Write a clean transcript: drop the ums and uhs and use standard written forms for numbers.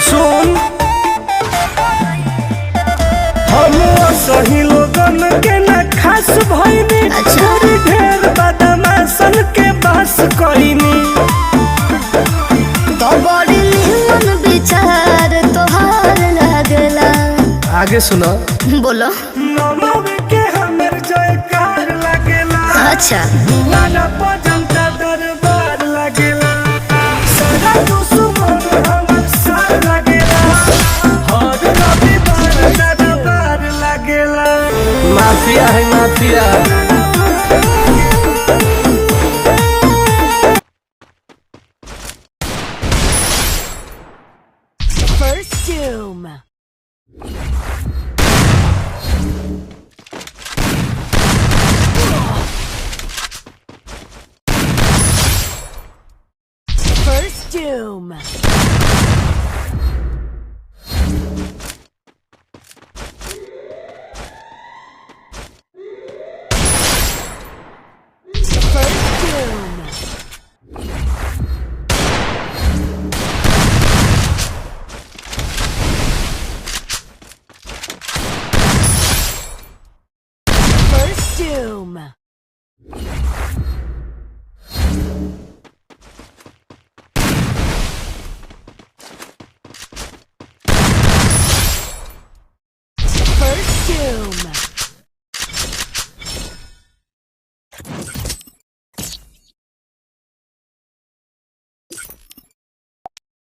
सुन हम सही लोगन के न खास भइनी। अच्छा। ढेर बदमाशन के बस कइनी। तो बड़ी निमन विचार तोहार लागला। आगे सुनो। बोलो। नमव के हमर जयकार लागेला। अच्छा। वाला जनता दरबार लागेला। सारा दुश्मन हमर साथ लागेला। हर रविवार दरबार लागेला। माफिया है mafia. First Doom. First Doom. First Doom. First Doom. First Doom.